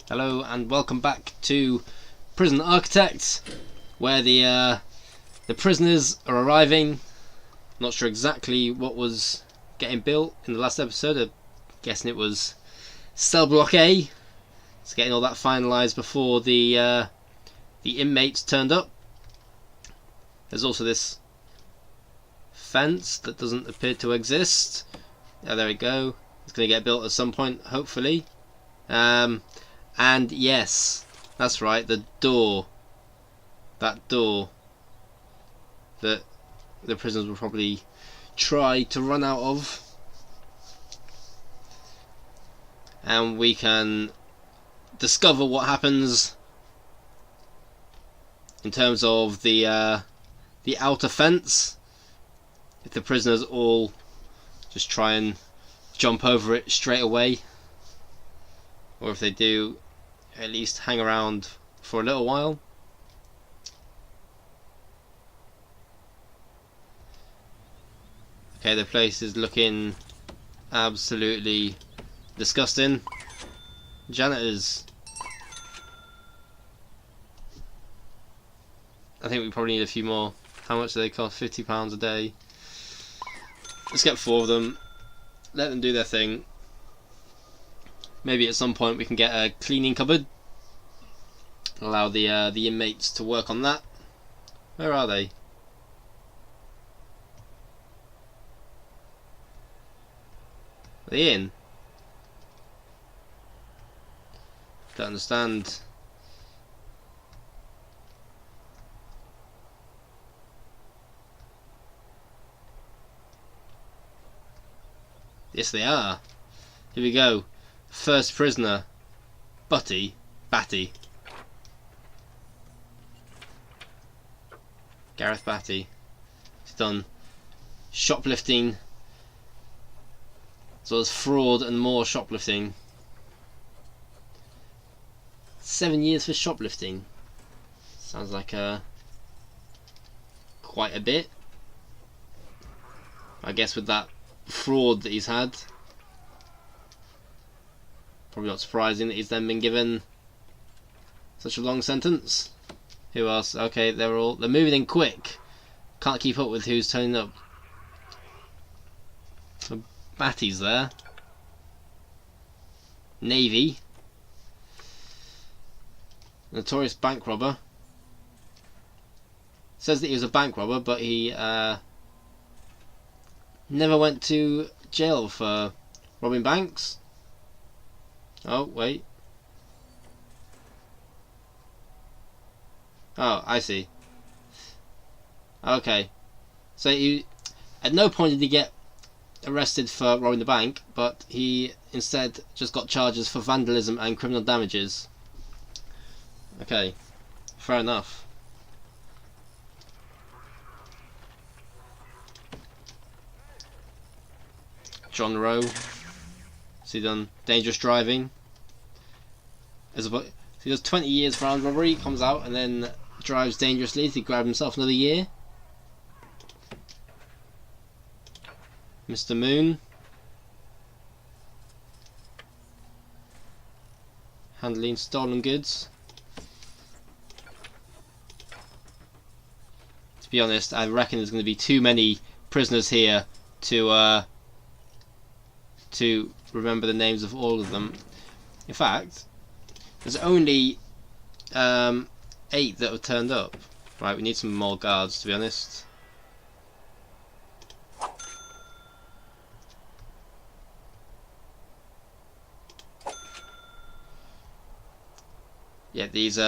Hello and welcome back to Prison Architect, where the prisoners are arriving. Not sure exactly what was getting built in the last episode. I'm guessing it was cell block A. It's getting all that finalised before the inmates turned up. There's also this fence that doesn't appear to exist. Oh, there we go. It's going to get built at some point, hopefully. And yes, that's right, the door. That door that the prisoners will probably try to run out of. And we can discover what happens in terms of the outer fence. If the prisoners all just try and jump over it straight away, or if they do at least hang around for a little while. Okay, the place is looking absolutely disgusting. Janitors. I think we probably need a few more. How much do they cost? £50 a day. Let's get 4 of them. Let them do their thing. Maybe at some point we can get a cleaning cupboard. Allow the inmates to work on that. Where are they? Are they in? Don't understand. Yes, they are. Here we go. First prisoner, Batty. Gareth Batty. He's done shoplifting, as well as fraud and more shoplifting. 7 years for shoplifting. Sounds like quite a bit. I guess with that fraud that he's had, probably not surprising that he's then been given such a long sentence. Who else? Okay, they're moving in quick. Can't keep up with who's turning up. So Batty's there. Navy. Notorious bank robber. Says that he was a bank robber, but he never went to jail for robbing banks. Oh, wait. Oh, I see. Okay. So at no point did he get arrested for robbing the bank, but he instead just got charges for vandalism and criminal damages. Okay. Fair enough. John Rowe. So he done dangerous driving. So he does 20 years for armed robbery, comes out and then drives dangerously to grab himself another year. Mr. Moon. Handling stolen goods. To be honest, I reckon there's going to be too many prisoners here to remember the names of all of them. In fact, there's only 8 that have turned up. Right, we need some more guards, to be honest. Yeah, these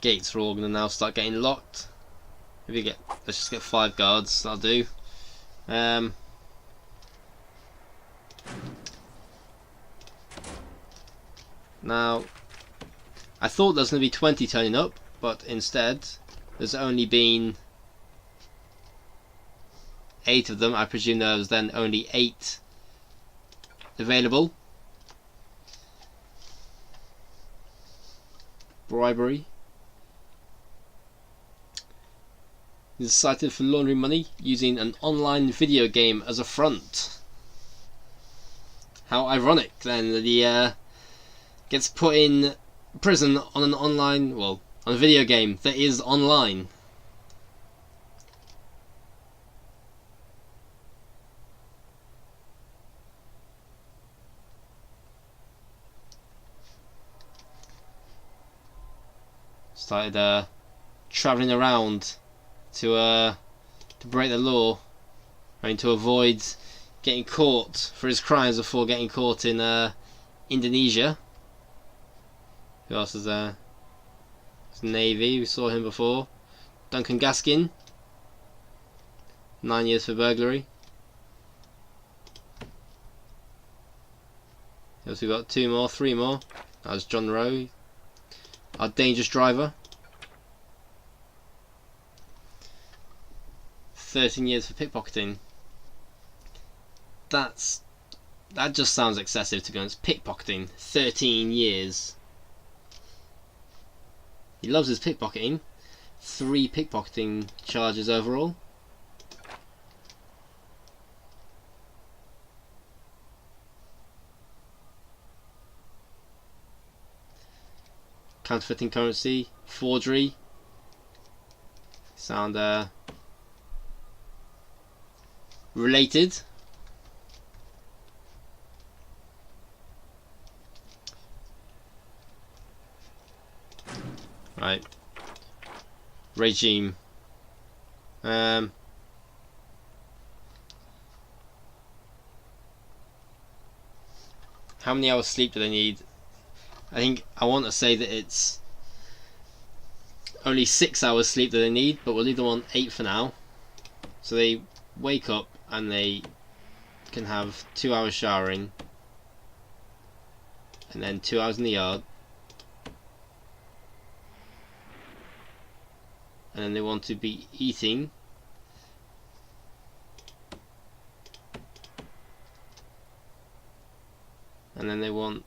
gates are all going to now start getting locked. Let's just get 5 guards, that'll do. Now, I thought there was going to be 20 turning up, but instead there's only been 8 of them. I presume there was then only 8 available. Bribery. He's cited for laundering money using an online video game as a front. How ironic then, the gets put in prison on an online, well, on a video game that is online. Started travelling around to break the law, trying to avoid getting caught for his crimes before getting caught in Indonesia. Who else is there? It's Navy, we saw him before. Duncan Gaskin, 9 years for burglary. Else we got 3 more. That was John Rowe, our dangerous driver. 13 years for pickpocketing. That just sounds excessive, to be honest. Pickpocketing, 13 years. He loves his pickpocketing. 3 pickpocketing charges overall. Counterfeiting currency, forgery. Sound related. Right. Regime. How many hours sleep do they need? I want to say that it's only 6 hours sleep that they need, but we'll leave them on 8 for now. So they wake up and they can have 2 hours showering and then 2 hours in the yard, and then they want to be eating and then they want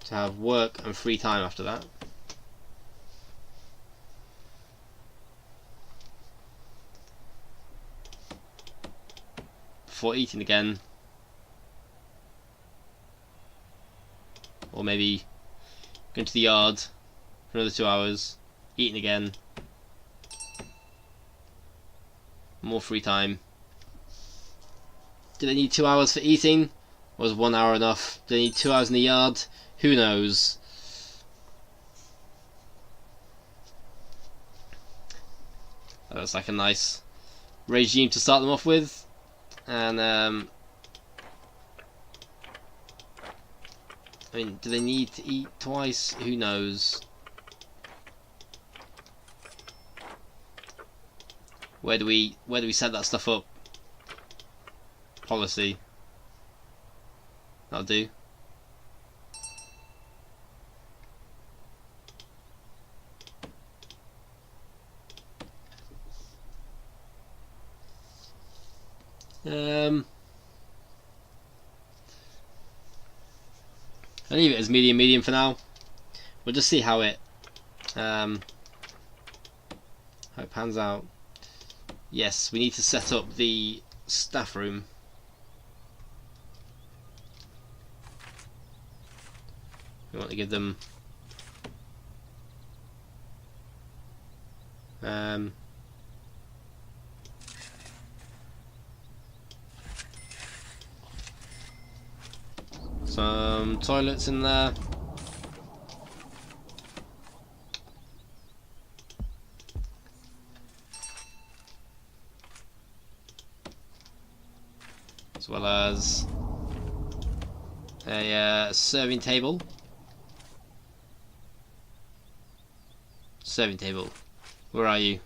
to have work and free time after that. Before eating again, or maybe going to the yard for another 2 hours, eating again, more free time. Do they need 2 hours for eating? Was 1 hour enough? Do they need 2 hours in the yard? Who knows? That's like a nice regime to start them off with. And I mean, do they need to eat twice? Who knows? Where do we set that stuff up? Policy. That'll do. I'll leave it as medium for now. We'll just see how it pans out. Yes, we need to set up the staff room. We want to give them some toilets in there. As well as a serving table. Serving table, where are you?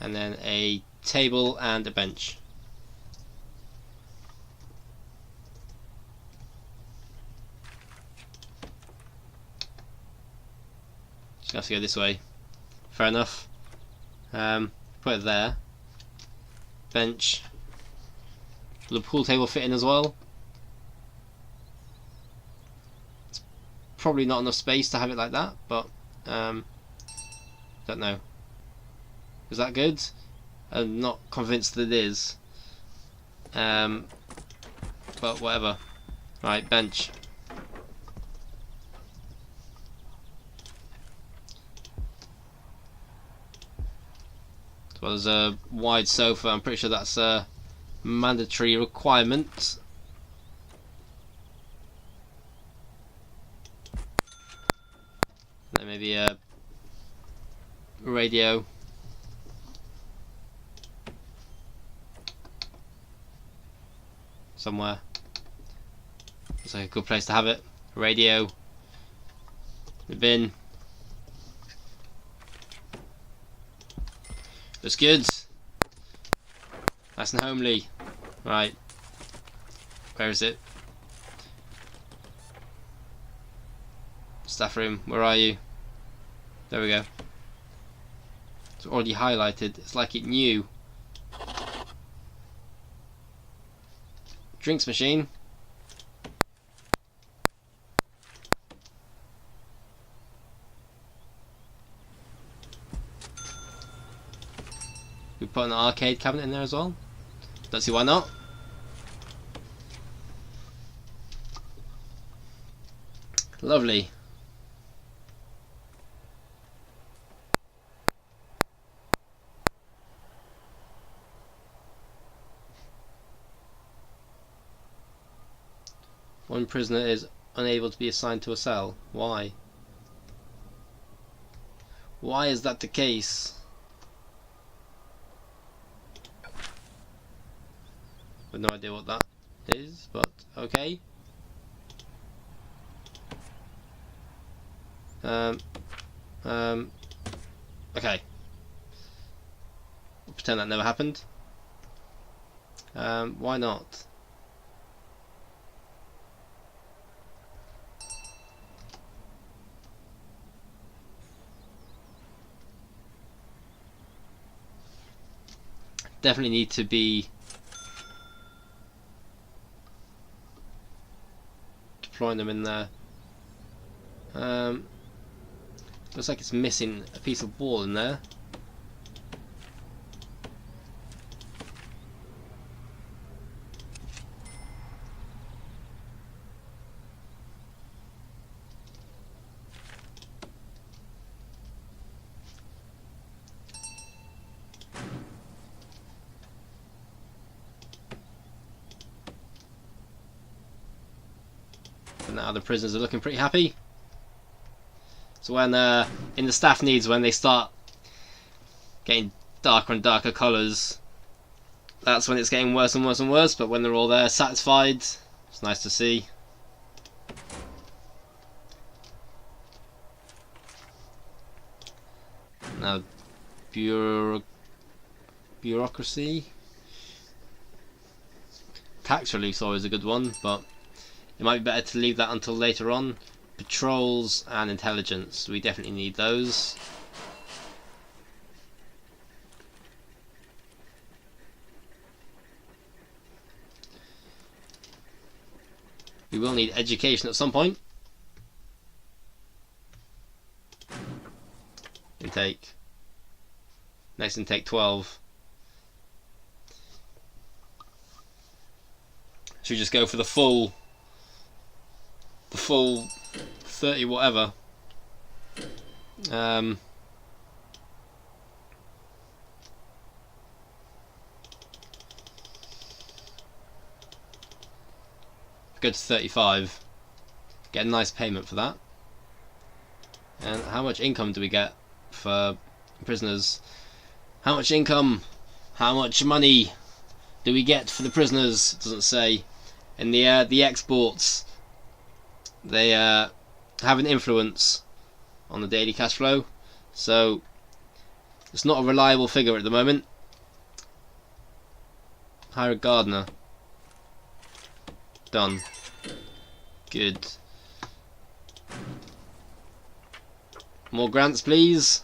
And then a table and a bench. Just have to go this way. Fair enough. Put it there. Bench. Will the pool table fit in as well? It's probably not enough space to have it like that, but don't know. Is that good? I'm not convinced that it is. But whatever. Right, bench. Well, there's a wide sofa. I'm pretty sure that's a mandatory requirement. Then maybe a radio. Somewhere. Looks like a good place to have it. Radio. The bin. Looks good. Nice and homely. Right. Where is it? Staff room, where are you? There we go. It's already highlighted. It's like it knew. Drinks machine. We put an arcade cabinet in there as well. Don't see why not. Lovely. One prisoner is unable to be assigned to a cell. Why? Why is that the case? With no idea what that is, but okay. Okay. We'll pretend that never happened. Why not? Definitely need to be deploying them in there. Looks like it's missing a piece of wall in there. And now the prisoners are looking pretty happy. So when in the staff needs, when they start getting darker and darker colours, that's when it's getting worse and worse and worse. But when they're all there satisfied, it's nice to see. Now bureaucracy. Tax relief's always a good one, but it might be better to leave that until later on. Patrols and intelligence, we definitely need those. We will need education at some point. Intake. Next intake 12. Should we just go for the full 30 whatever. Go to 35. Get a nice payment for that. And how much income do we get for prisoners? How much income? How much money do we get for the prisoners? It doesn't say. And the exports, they have an influence on the daily cash flow, so it's not a reliable figure at the moment. Hire a gardener. Done. Good. More grants, please.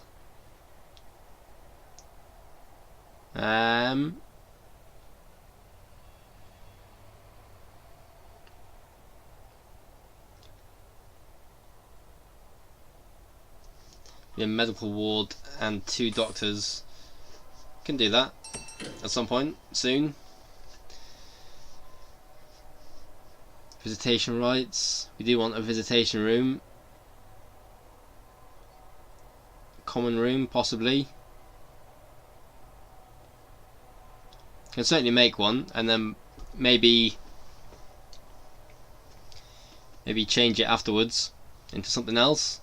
The medical ward and 2 doctors. Can do that. at some point soon. Visitation rights. We do want a visitation room. Common room, possibly. Can certainly make one, and then maybe change it afterwards into something else.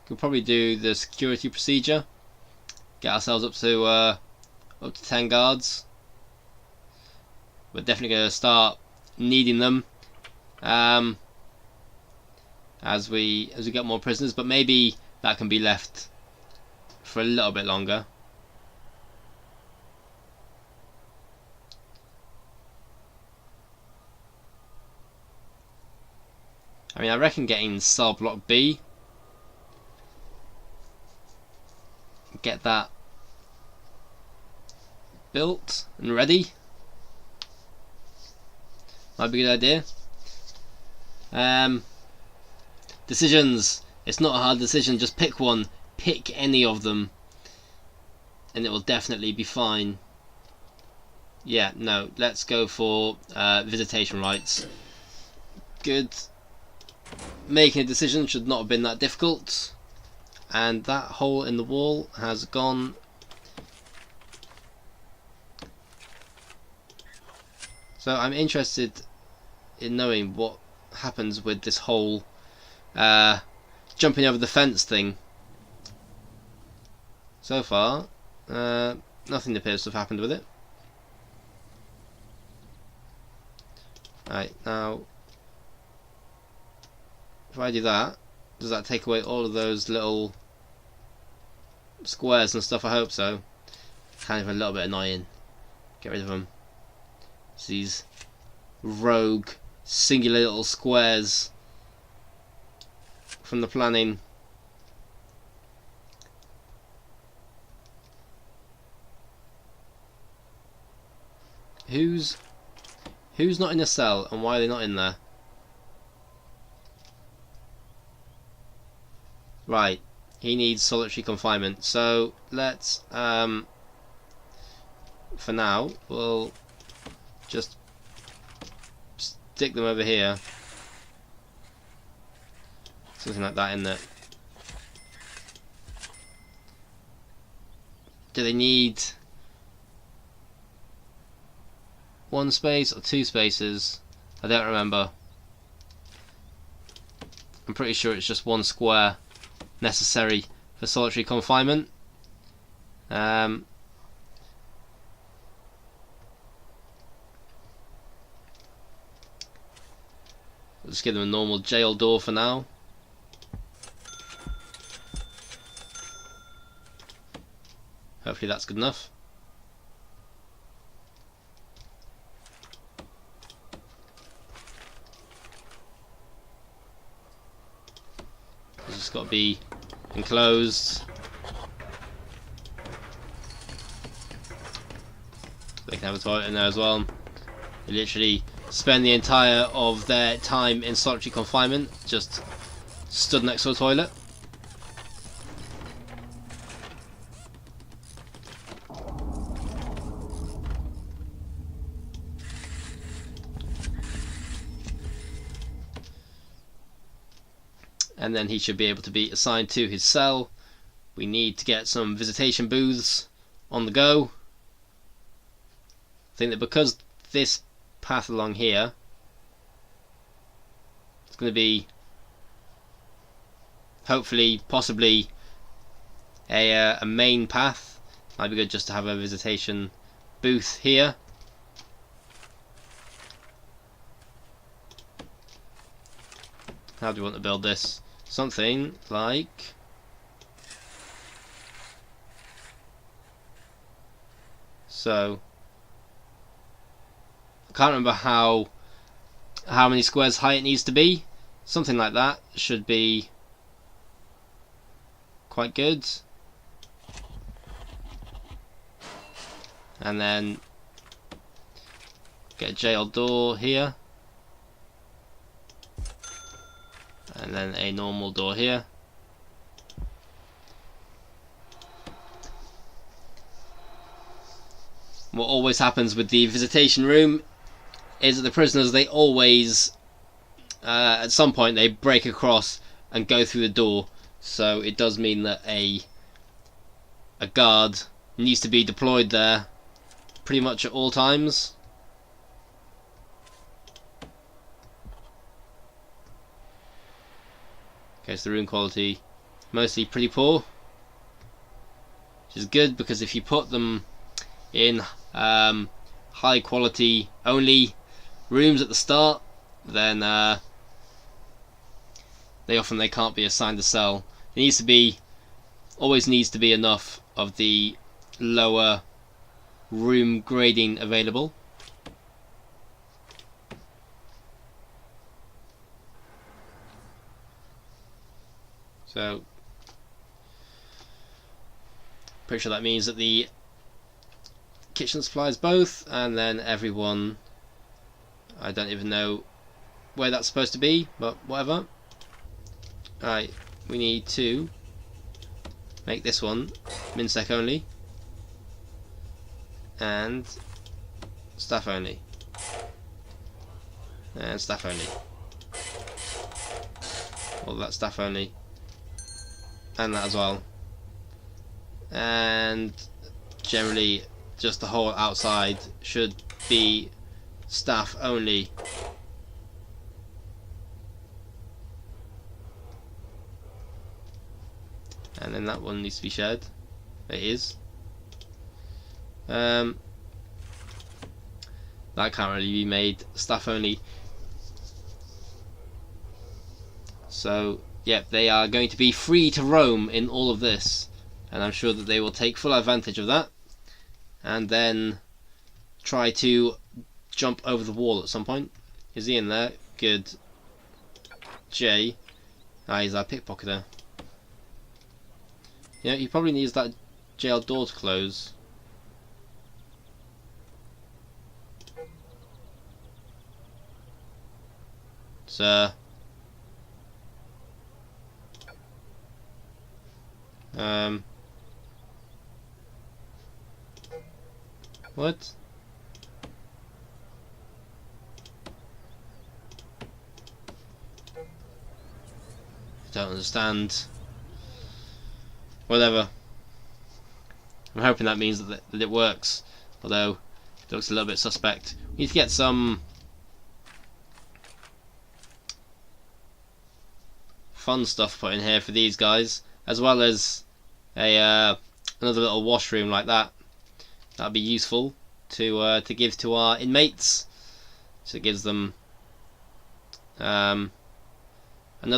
Could probably do the security procedure. Get ourselves up to 10 guards. We're definitely going to start needing them as we get more prisoners, but maybe that can be left for a little bit longer. I mean, I reckon getting cell block B, get that built and ready, might be a good idea. Decisions. It's not a hard decision, just pick one. Pick any of them and it will definitely be fine. Yeah, no, let's go for visitation rights. Good. Making a decision should not have been that difficult. And that hole in the wall has gone. So I'm interested in knowing what happens with this whole jumping over the fence thing. So far, nothing appears to have happened with it. Right, now, if I do that, does that take away all of those little squares and stuff? I hope so. Kind of a little bit annoying. Get rid of them. It's these rogue, singular little squares from the planning. Who's not in a cell and why are they not in there? Right, he needs solitary confinement. So let's for now we'll just stick them over here. Something like that in there. Do they need one space or two spaces? I don't remember. I'm pretty sure it's just one square necessary for solitary confinement. Let's give them a normal jail door for now. Hopefully that's good enough. It's just got to be enclosed. They can have a toilet in there as well. They literally spend the entire of their time in solitary confinement just stood next to a toilet. And then he should be able to be assigned to his cell. We need to get some visitation booths on the go. I think that because this path along here, it's going to be hopefully, possibly a main path. Might be good just to have a visitation booth here. How do we want to build this? Something like so. I can't remember how many squares high it needs to be. Something like that should be quite good. And then get a jail door here. And and then a normal door here. What always happens with the visitation room is that the prisoners, they always at some point they break across and go through the door, so it does mean that a guard needs to be deployed there pretty much at all times. Okay, so the room quality mostly pretty poor, which is good, because if you put them in high quality only rooms at the start, then they can't be assigned a cell. There needs to be, always needs to be enough of the lower room grading available. So pretty sure that means that the kitchen supplies both, and then everyone, I don't even know where that's supposed to be, but whatever. Alright, we need to make this one MinSec only and staff only and staff only. Well, that's staff only and that as well, and generally just the whole outside should be staff only. And then that one needs to be shared. It is. That can't really be made staff only. So, yep, they are going to be free to roam in all of this, and I'm sure that they will take full advantage of that, and then try to jump over the wall at some point. Is he in there? Good. Jay. He's our pickpocketer. Yeah, he probably needs that jail door to close. Sir. What? I don't understand. Whatever. I'm hoping that means that it works, although it looks a little bit suspect. We need to get some fun stuff put in here for these guys, as well as a another little washroom like that. That'd be useful to give to our inmates, so it gives them another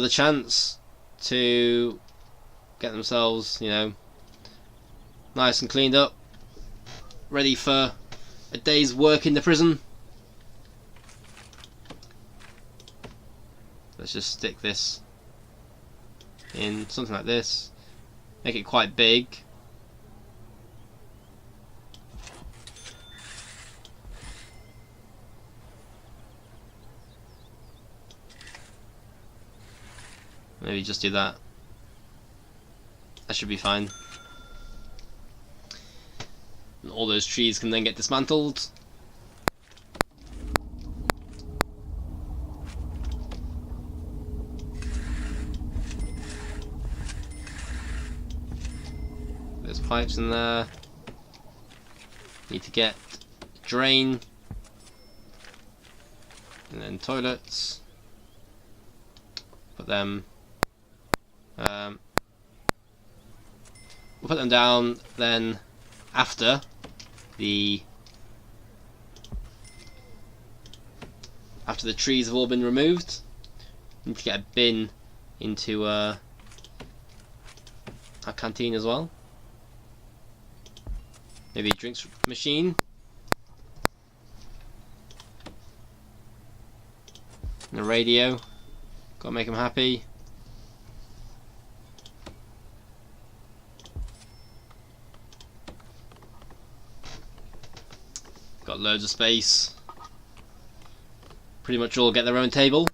chance to get themselves, you know, nice and cleaned up, ready for a day's work in the prison. Let's just stick this in something like this, make it quite big. Maybe just do that. That should be fine. And all those trees can then get dismantled. There's pipes in there. Need to get drain. And then toilets. Put them. We'll put them down then after the trees have all been removed. Need to get a bin into our canteen as well. Maybe a drinks machine. And a radio. Gotta make them happy. Got loads of space. Pretty much all get their own table.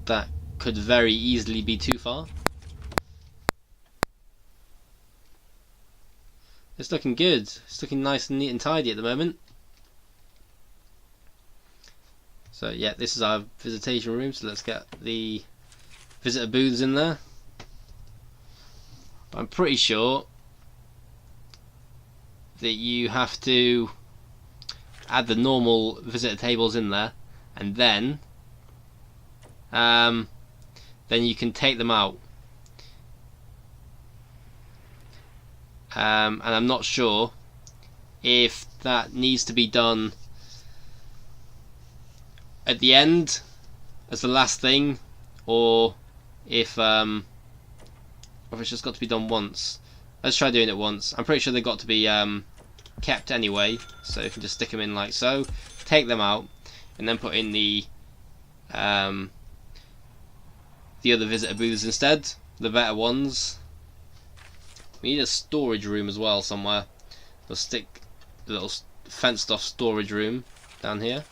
that could very easily be too far. It's looking good. It's looking nice and neat and tidy at the moment. So yeah, this is our visitation room, so let's get the visitor booths in there. I'm pretty sure that you have to add the normal visitor tables in there, and then you can take them out. And I'm not sure if that needs to be done at the end as the last thing, or if it's just got to be done once. Let's try doing it once. I'm pretty sure they've got to be kept anyway, so you can just stick them in like so, take them out, and then put in the other visitor booths instead, the better ones. We need a storage room as well somewhere. We'll stick the little fenced off storage room down here.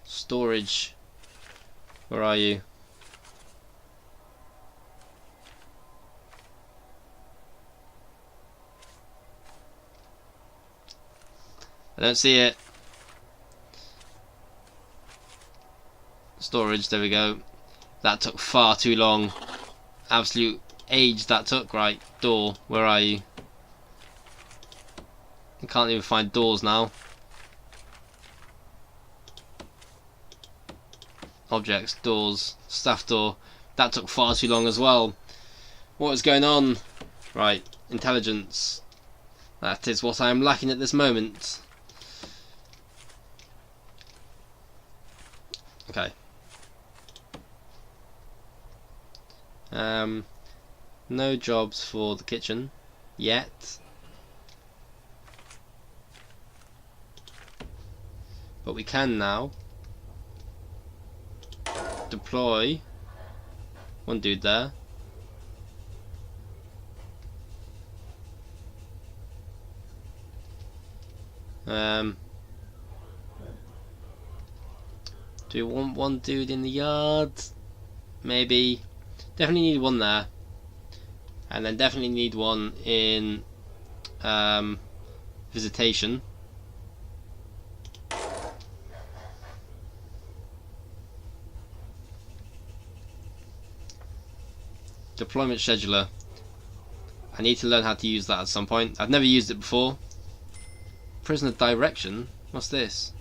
Storage, where are you? I don't see it. Storage, there we go. That took far too long. Absolute age that took. Right, door, where are you? I can't even find doors now. Objects, doors, staff door. That took far too long as well. What is going on? Right, intelligence. That is what I am lacking at this moment. Okay. No jobs for the kitchen yet, but we can now deploy one dude there. Do we want one dude in the yard? Maybe. Definitely need one there, and then definitely need one in visitation. Deployment scheduler. I need to learn how to use that at some point. I've never used it before. Prisoner direction? What's this?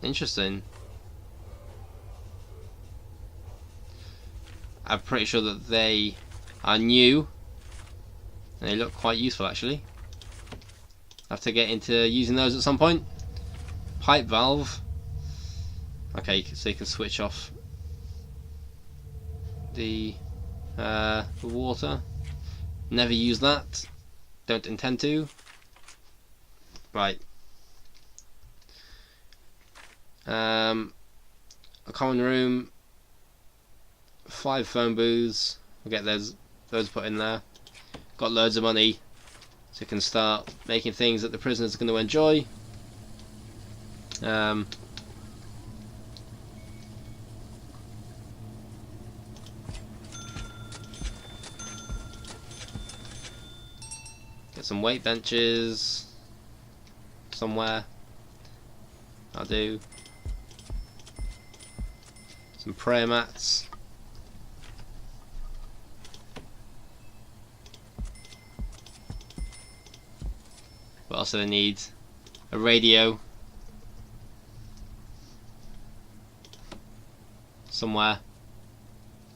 Interesting. I'm pretty sure that they are new and they look quite useful actually. I have to get into using those at some point. Pipe valve. Okay, so you can switch off the water. Never use that. Don't intend to. Right. A common room. 5 phone booths. We'll get those put in there. Got loads of money, so you can start making things that the prisoners are going to enjoy. Get some weight benches somewhere. I'll do. Some prayer mats. What else do they need? A radio. Somewhere.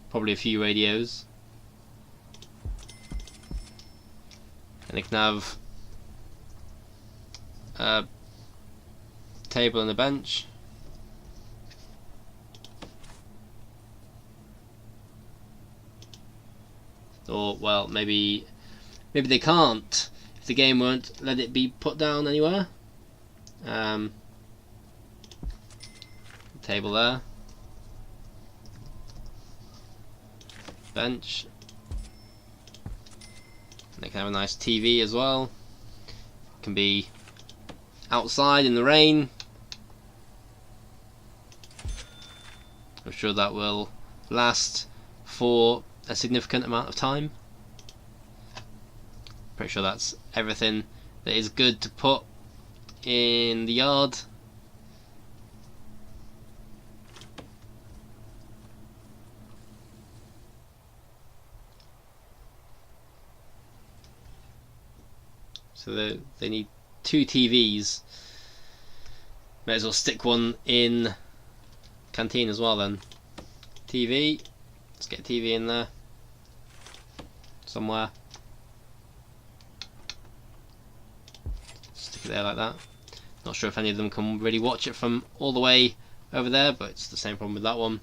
Probably a few radios. And they can have a table and a bench. Or, well, maybe they can't. If the game won't let it be put down anywhere. Table there. Bench. They can have a nice TV as well. It can be outside in the rain. I'm sure that will last for a significant amount of time. Pretty sure that's everything that is good to put in the yard. So they need 2 TVs. May as well stick one in canteen as well then. TV. Let's get a TV in there somewhere. Stick it there like that. Not sure if any of them can really watch it from all the way over there, but it's the same problem with that one.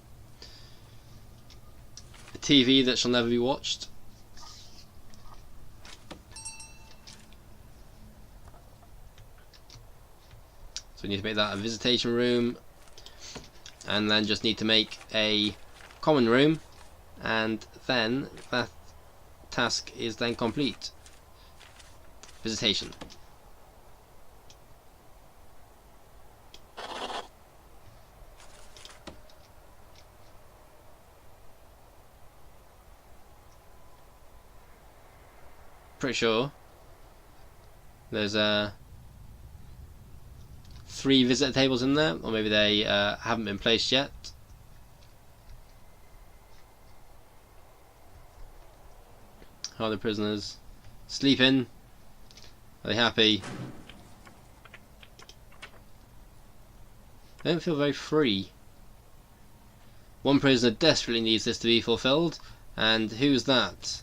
A TV that shall never be watched. So we need to make that a visitation room, and then just need to make a common room, and then that task is then complete. Visitation. Pretty sure there's 3 visitor tables in there, or maybe they haven't been placed yet. How are the prisoners? Sleeping? Are they happy? They don't feel very free. One prisoner desperately needs this to be fulfilled, and who's that?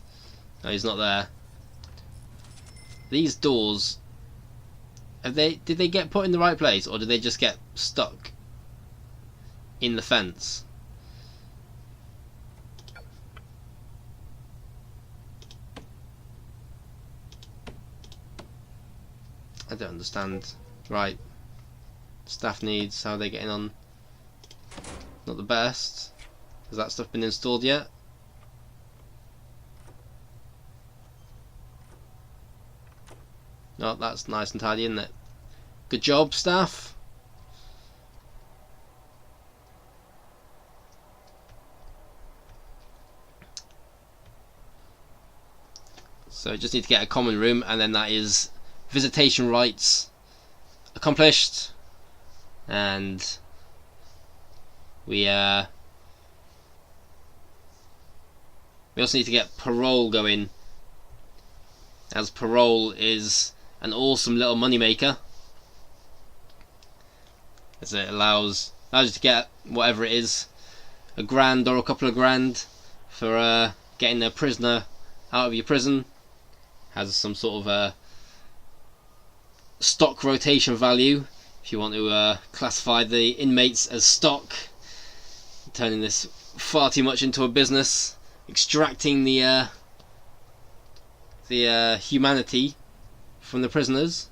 No, he's not there. These doors, did they get put in the right place, or did they just get stuck in the fence? I don't understand. Right. Staff needs, how are they getting on? Not the best. Has that stuff been installed yet? Oh, that's nice and tidy, isn't it? Good job, staff. So just need to get a common room, and then that is visitation rights accomplished. And we also need to get parole going, as parole is an awesome little money maker, as it allows you to get whatever it is, $1,000 or a couple of grand for getting a prisoner out of your prison. Has some sort of stock rotation value, if you want to classify the inmates as stock, turning this far too much into a business, extracting the humanity from the prisoners.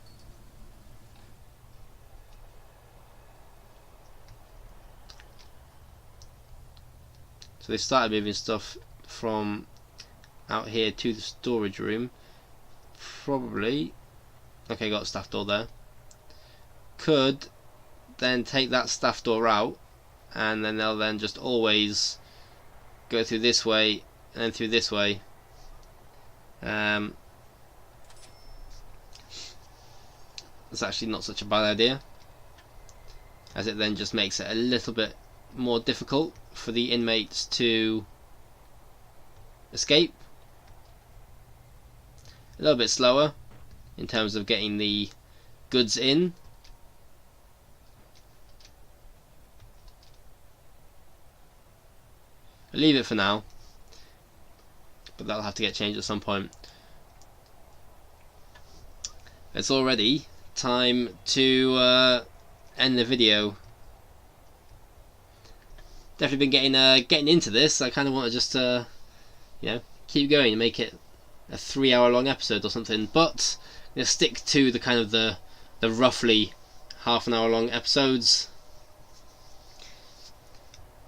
So they started moving stuff from out here to the storage room. Probably, okay, got a staff door there. Could then take that staff door out, and then they'll then just always go through this way and then through this way. It's actually not such a bad idea, as it then just makes it a little bit more difficult for the inmates to escape. A little bit slower in terms of getting the goods in. I'll leave it for now, but that'll have to get changed at some point. It's already time to end the video. Definitely been getting into this. I kind of want to just keep going and make it a 3-hour long episode or something, but I'm gonna stick to the kind of the roughly half an hour long episodes.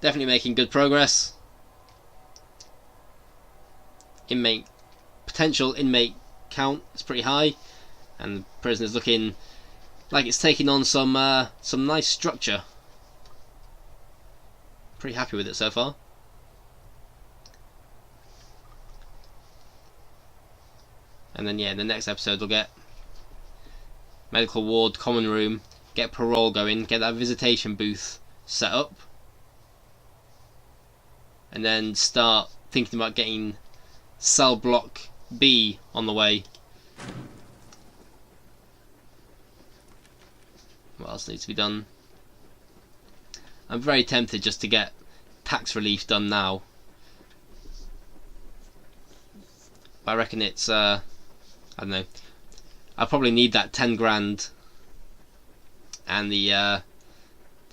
Definitely making good progress. Potential inmate count is pretty high, and the prison is looking like it's taking on some nice structure. Pretty happy with it so far. And then, yeah, in the next episode we'll get medical ward, common room, get parole going, get that visitation booth set up, and then start thinking about getting cell block B on the way. What else needs to be done? I'm very tempted just to get tax relief done now. I reckon it's I don't know, I probably need that 10 grand, and the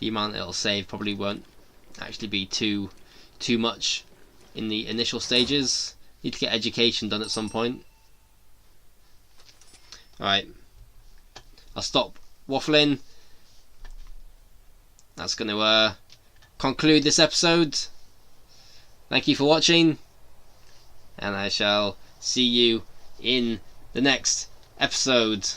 amount it'll save probably won't actually be too much in the initial stages. Need to get education done at some point. Alright, I'll stop waffling. That's going to conclude this episode. Thank you for watching, and I shall see you in the next episode.